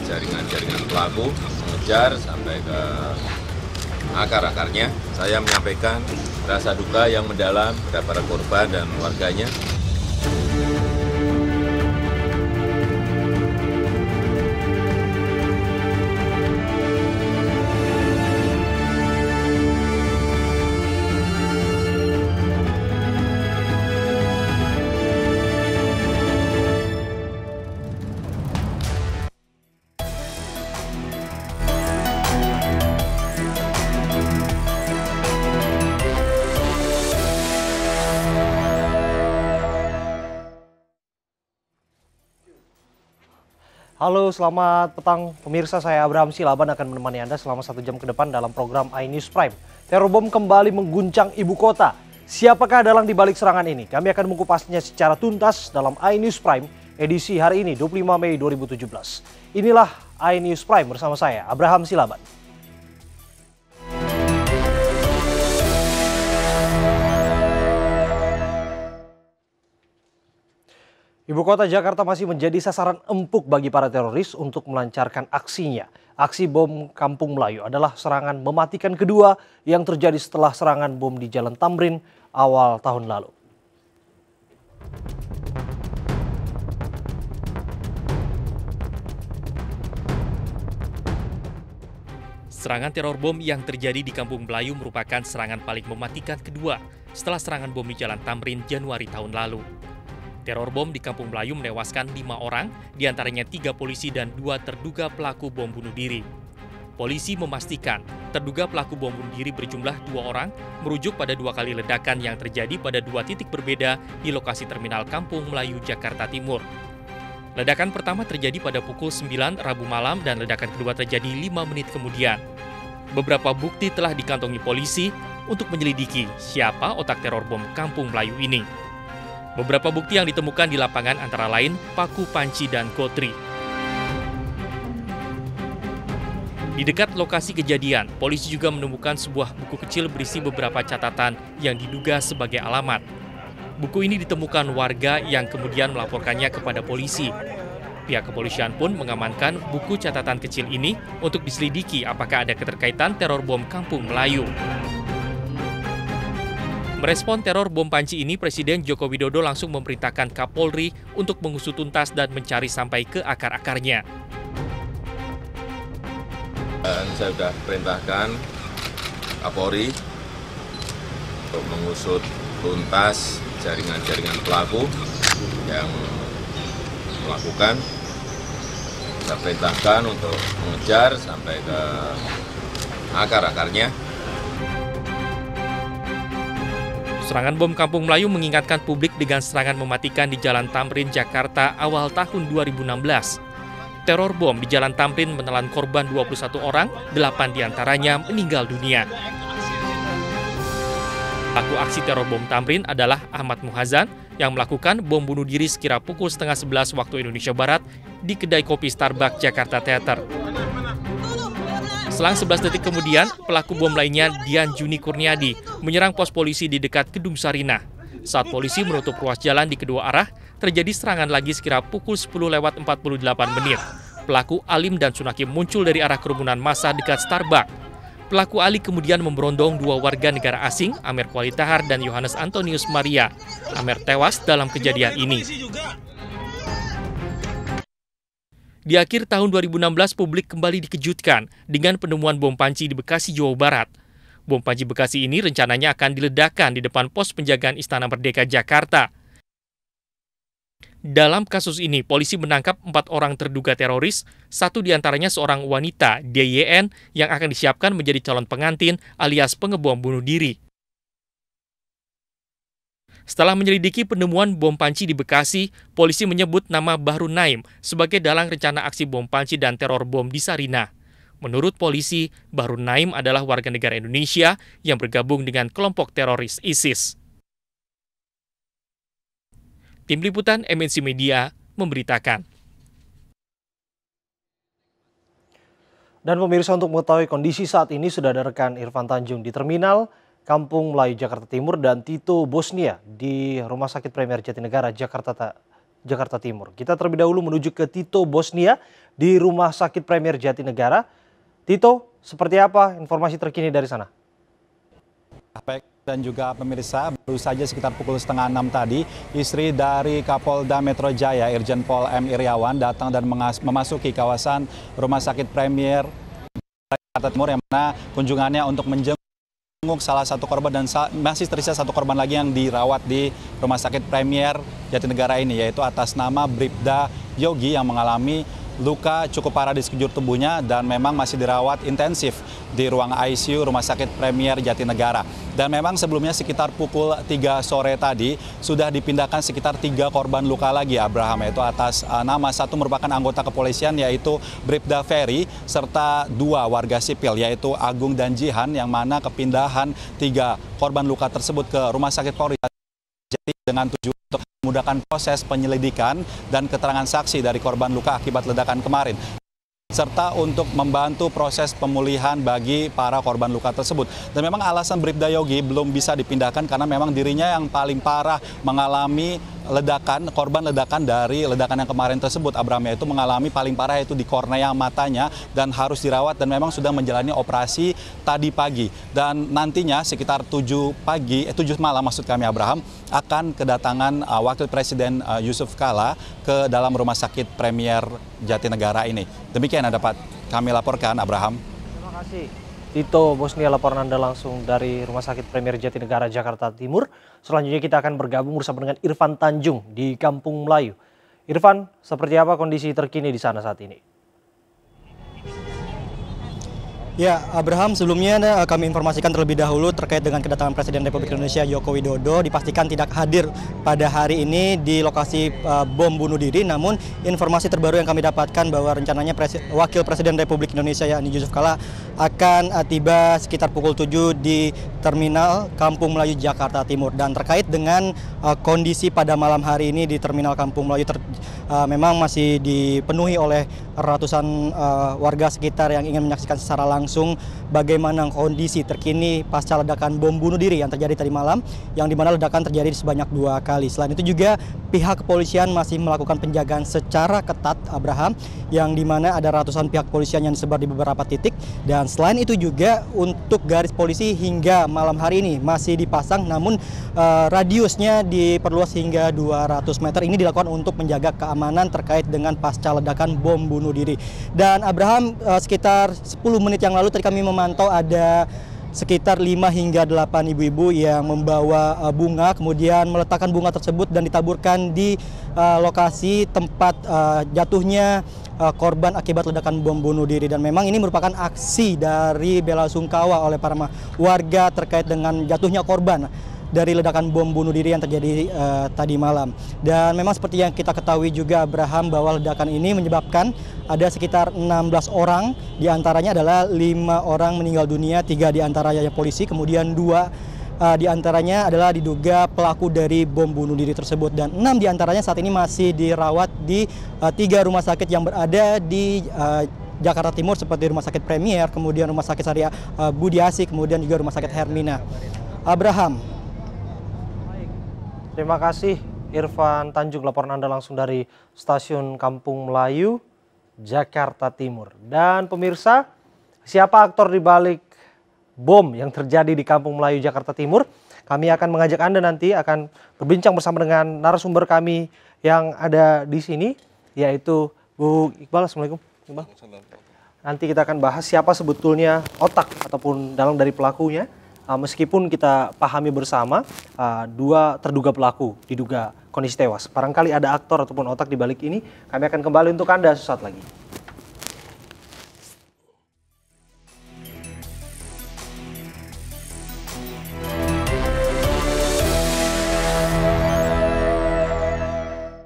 Jaringan-jaringan pelaku mengejar sampai ke akar-akarnya. Saya menyampaikan rasa duka yang mendalam kepada para korban dan warganya. Halo, selamat petang pemirsa. Saya Abraham Silaban akan menemani Anda selama 1 jam ke depan dalam program iNews Prime. Teror bom kembali mengguncang ibu kota. Siapakah dalang di balik serangan ini? Kami akan mengupasnya secara tuntas dalam iNews Prime edisi hari ini 25 Mei 2017. Inilah iNews Prime bersama saya Abraham Silaban. Ibu kota Jakarta masih menjadi sasaran empuk bagi para teroris untuk melancarkan aksinya. Aksi bom Kampung Melayu adalah serangan mematikan kedua yang terjadi setelah serangan bom di Jalan Tamrin awal tahun lalu. Serangan teror bom yang terjadi di Kampung Melayu merupakan serangan paling mematikan kedua setelah serangan bom di Jalan Tamrin Januari tahun lalu. Teror bom di Kampung Melayu menewaskan 5 orang, diantaranya 3 polisi dan 2 terduga pelaku bom bunuh diri. Polisi memastikan terduga pelaku bom bunuh diri berjumlah 2 orang, merujuk pada 2 kali ledakan yang terjadi pada 2 titik berbeda di lokasi terminal Kampung Melayu, Jakarta Timur. Ledakan pertama terjadi pada pukul 9 Rabu malam dan ledakan kedua terjadi 5 menit kemudian. Beberapa bukti telah dikantongi polisi untuk menyelidiki siapa otak teror bom Kampung Melayu ini. Beberapa bukti yang ditemukan di lapangan antara lain paku, panci, dan kotri. Di dekat lokasi kejadian, polisi juga menemukan sebuah buku kecil berisi beberapa catatan yang diduga sebagai alamat. Buku ini ditemukan warga yang kemudian melaporkannya kepada polisi. Pihak kepolisian pun mengamankan buku catatan kecil ini untuk diselidiki apakah ada keterkaitan teror bom Kampung Melayu. Merespon teror bom panci ini, Presiden Joko Widodo langsung memerintahkan Kapolri untuk mengusut tuntas dan mencari sampai ke akar-akarnya. Saya sudah perintahkan Kapolri untuk mengusut tuntas jaringan-jaringan pelaku yang melakukan. Saya perintahkan untuk mengejar sampai ke akar-akarnya. Serangan bom Kampung Melayu mengingatkan publik dengan serangan mematikan di Jalan Tamrin, Jakarta awal tahun 2016. Teror bom di Jalan Tamrin menelan korban 21 orang, 8 diantaranya meninggal dunia. Pelaku aksi teror bom Tamrin adalah Ahmad Muhazan yang melakukan bom bunuh diri sekira pukul 10:30 waktu Indonesia Barat di kedai kopi Starbucks Jakarta Theater. Selang 11 detik kemudian, pelaku bom lainnya Dian Juni Kurniadi menyerang pos polisi di dekat Gedung Sarinah. Saat polisi menutup ruas jalan di kedua arah, terjadi serangan lagi sekira pukul 10:48 menit. Pelaku Alim dan Sunakim muncul dari arah kerumunan massa dekat Starbucks. Pelaku Ali kemudian memberondong 2 warga negara asing, Amer Kualitahar dan Yohanes Antonius Maria. Amer tewas dalam kejadian ini. Di akhir tahun 2016, publik kembali dikejutkan dengan penemuan bom panci di Bekasi, Jawa Barat. Bom panci Bekasi ini rencananya akan diledakkan di depan pos penjagaan Istana Merdeka, Jakarta. Dalam kasus ini, polisi menangkap 4 orang terduga teroris, 1 diantaranya seorang wanita, DYN, yang akan disiapkan menjadi calon pengantin alias pengebom bunuh diri. Setelah menyelidiki penemuan bom panci di Bekasi, polisi menyebut nama Bahru Naim sebagai dalang rencana aksi bom panci dan teror bom di Sarinah. Menurut polisi, Bahru Naim adalah warga negara Indonesia yang bergabung dengan kelompok teroris ISIS. Tim Liputan MNC Media memberitakan. Dan pemirsa, untuk mengetahui kondisi saat ini sudah ada rekan Irfan Tanjung di Terminal Kampung Melayu Jakarta Timur dan Tito Bosnia di Rumah Sakit Premier Jatinegara Jakarta Timur. Kita terlebih dahulu menuju ke Tito Bosnia di Rumah Sakit Premier Jatinegara. Tito, seperti apa informasi terkini dari sana? Baik, dan juga pemirsa, baru saja sekitar pukul setengah 6 tadi, istri dari Kapolda Metro Jaya, Irjen Pol M. Iriawan, datang dan memasuki kawasan Rumah Sakit Premier Jakarta Timur, yang mana kunjungannya untuk menjenguk salah satu korban dan masih tersisa satu korban lagi yang dirawat di Rumah Sakit Premier Jatinegara ini, yaitu atas nama Bribda Yogi yang mengalami luka cukup parah di sekujur tubuhnya dan memang masih dirawat intensif di ruang ICU Rumah Sakit Premier Jatinegara. Dan memang sebelumnya sekitar pukul 3 sore tadi sudah dipindahkan sekitar 3 korban luka lagi, Abraham, yaitu atas nama satu merupakan anggota kepolisian yaitu Bribda Ferry serta 2 warga sipil yaitu Agung dan Jihan, yang mana kepindahan 3 korban luka tersebut ke Rumah Sakit Polri dengan tujuan untuk memudahkan proses penyelidikan dan keterangan saksi dari korban luka akibat ledakan kemarin, serta untuk membantu proses pemulihan bagi para korban luka tersebut. Dan memang alasan Bribda Yogi belum bisa dipindahkan karena memang dirinya yang paling parah mengalami korban ledakan dari ledakan yang kemarin tersebut, Abraham, yaitu mengalami paling parah yaitu di kornea matanya dan harus dirawat dan memang sudah menjalani operasi tadi pagi. Dan nantinya sekitar 7 malam maksud kami, Abraham, akan kedatangan Wakil Presiden Yusuf Kala ke dalam Rumah Sakit Premier Jatinegara ini. Demikian yang dapat kami laporkan, Abraham. Terima kasih. Tito Bosnia, laporan Anda langsung dari Rumah Sakit Premier Jatinegara Jakarta Timur. Selanjutnya kita akan bergabung bersama dengan Irfan Tanjung di Kampung Melayu. Irfan, seperti apa kondisi terkini di sana saat ini? Ya, Abraham, sebelumnya kami informasikan terlebih dahulu terkait dengan kedatangan Presiden Republik Indonesia Joko Widodo dipastikan tidak hadir pada hari ini di lokasi bom bunuh diri. Namun informasi terbaru yang kami dapatkan bahwa rencananya Wakil Presiden Republik Indonesia yakni Yusuf Kala akan tiba sekitar pukul 7 di Terminal Kampung Melayu Jakarta Timur. Dan terkait dengan kondisi pada malam hari ini di Terminal Kampung Melayu memang masih dipenuhi oleh ratusan warga sekitar yang ingin menyaksikan secara langsung bagaimana kondisi terkini pasca ledakan bom bunuh diri yang terjadi tadi malam, yang dimana ledakan terjadi sebanyak 2 kali. Selain itu juga pihak kepolisian masih melakukan penjagaan secara ketat, Abraham, yang dimana ada ratusan pihak kepolisian yang disebar di beberapa titik. Dan selain itu juga untuk garis polisi hingga malam hari ini masih dipasang, namun radiusnya diperluas hingga 200 meter. Ini dilakukan untuk menjaga keamanan terkait dengan pasca ledakan bom bunuh diri. Dan Abraham, sekitar 10 menit yang lalu tadi kami memantau ada sekitar 5 hingga 8 ibu-ibu yang membawa bunga, kemudian meletakkan bunga tersebut dan ditaburkan di lokasi tempat jatuhnya korban akibat ledakan bom bunuh diri. Dan memang ini merupakan aksi dari bela sungkawa oleh para warga terkait dengan jatuhnya korban dari ledakan bom bunuh diri yang terjadi tadi malam. Dan memang seperti yang kita ketahui juga, Abraham, bahwa ledakan ini menyebabkan ada sekitar 16 orang, diantaranya adalah 5 orang meninggal dunia, 3 diantaranya polisi, kemudian 2 diantaranya adalah diduga pelaku dari bom bunuh diri tersebut. Dan 6 diantaranya saat ini masih dirawat di 3 rumah sakit yang berada di Jakarta Timur seperti Rumah Sakit Premier, kemudian Rumah Sakit Syariah Budi Asih, kemudian juga Rumah Sakit Hermina. Abraham. Terima kasih Irfan Tanjung, laporan Anda langsung dari Stasiun Kampung Melayu, Jakarta Timur. Dan pemirsa, siapa aktor di balik bom yang terjadi di Kampung Melayu, Jakarta Timur? Kami akan mengajak Anda nanti akan berbincang bersama dengan narasumber kami yang ada di sini, yaitu Bu Iqbal. Assalamualaikum, Iqbal. Nanti kita akan bahas siapa sebetulnya otak ataupun dalang dari pelakunya. Meskipun kita pahami bersama 2 terduga pelaku diduga kondisi tewas. Barangkali ada aktor ataupun otak di balik ini. Kami akan kembali untuk Anda sesaat lagi.